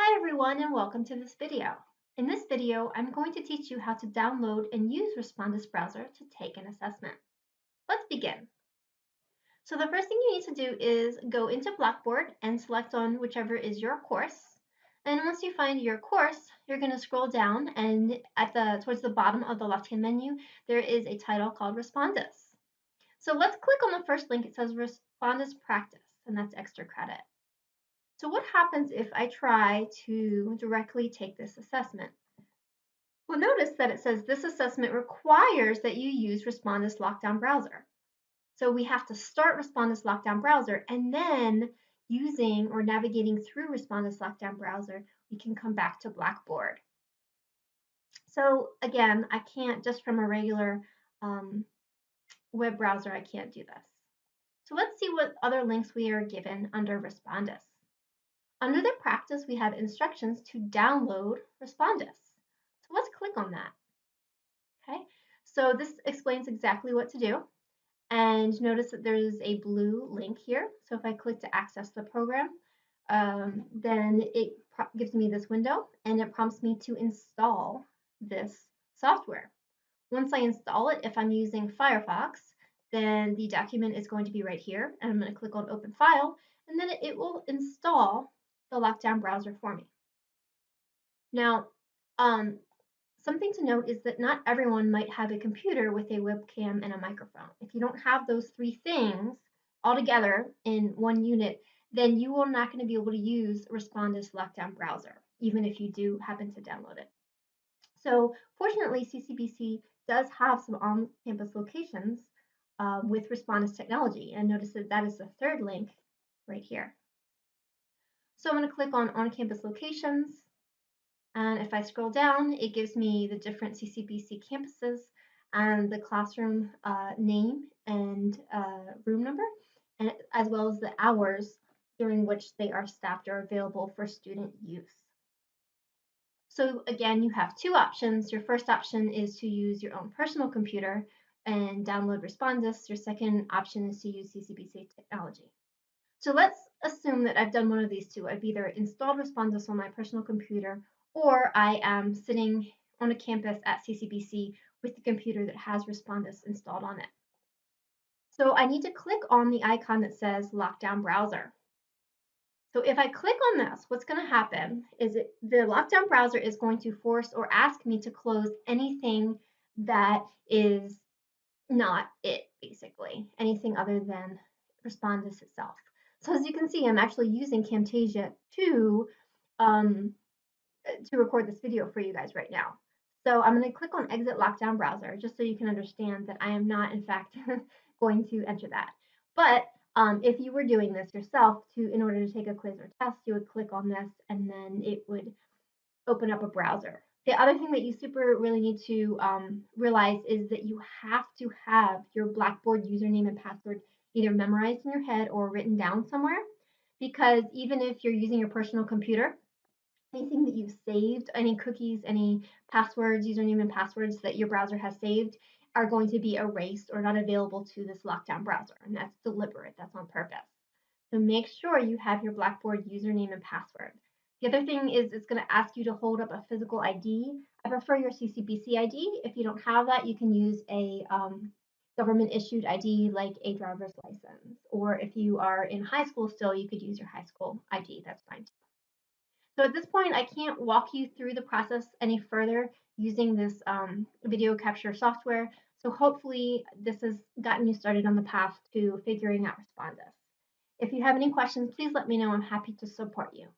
Hi everyone and welcome to this video. In this video, I'm going to teach you how to download and use Respondus Browser to take an assessment. Let's begin. So the first thing you need to do is go into Blackboard and select on whichever is your course. And once you find your course, you're going to scroll down and towards the bottom of the left-hand menu, there is a title called Respondus. So let's click on the first link. It says Respondus Practice, and that's extra credit. So what happens if I try to directly take this assessment? Well, notice that it says this assessment requires that you use Respondus Lockdown Browser. So we have to start Respondus Lockdown Browser, and then using or navigating through Respondus Lockdown Browser, we can come back to Blackboard. So again, I can't just from a regular web browser, I can't do this. So let's see what other links we are given under Respondus. Under the practice, we have instructions to download Respondus. So let's click on that. Okay, so this explains exactly what to do. And notice that there's a blue link here. So if I click to access the program, then it gives me this window and it prompts me to install this software. Once I install it, if I'm using Firefox, then the document is going to be right here. And I'm going to click on Open File, and then it will install the lockdown browser for me. Now, something to note is that not everyone might have a computer with a webcam and a microphone. If you don't have those three things all together in one unit, then you are not going to be able to use Respondus Lockdown Browser, even if you do happen to download it. So fortunately, CCBC does have some on-campus locations with Respondus technology, and notice that that is the third link right here. So I'm going to click on on-campus locations, and if I scroll down, it gives me the different CCBC campuses and the classroom name and room number, and as well as the hours during which they are staffed or available for student use. So again, you have two options. Your first option is to use your own personal computer and download Respondus. Your second option is to use CCBC technology. So let's assume that I've done one of these two. I've either installed Respondus on my personal computer, or I am sitting on a campus at CCBC with the computer that has Respondus installed on it. So I need to click on the icon that says Lockdown Browser. So if I click on this, what's going to happen is the Lockdown Browser is going to force or ask me to close anything that is not it, basically, anything other than Respondus itself. So as you can see, I'm actually using CompTIA to record this video for you guys right now. So I'm going to click on Exit Lockdown Browser, just so you can understand that I am not, in fact, going to enter that. But if you were doing this yourself, in order to take a quiz or test, you would click on this, and then it would open up a browser. The other thing that you really need to realize is that you have to have your Blackboard username and password either memorized in your head or written down somewhere, because even if you're using your personal computer, anything that you've saved, any cookies, any passwords, username and passwords that your browser has saved are going to be erased or not available to this lockdown browser, and that's deliberate, that's on purpose. So make sure you have your Blackboard username and password. The other thing is it's going to ask you to hold up a physical ID. I prefer your CCBC ID. If you don't have that, you can use a government issued ID like a driver's license. Or if you are in high school still, you could use your high school ID. That's fine too. So at this point, I can't walk you through the process any further using this video capture software. So hopefully this has gotten you started on the path to figuring out Respondus. If you have any questions, please let me know. I'm happy to support you.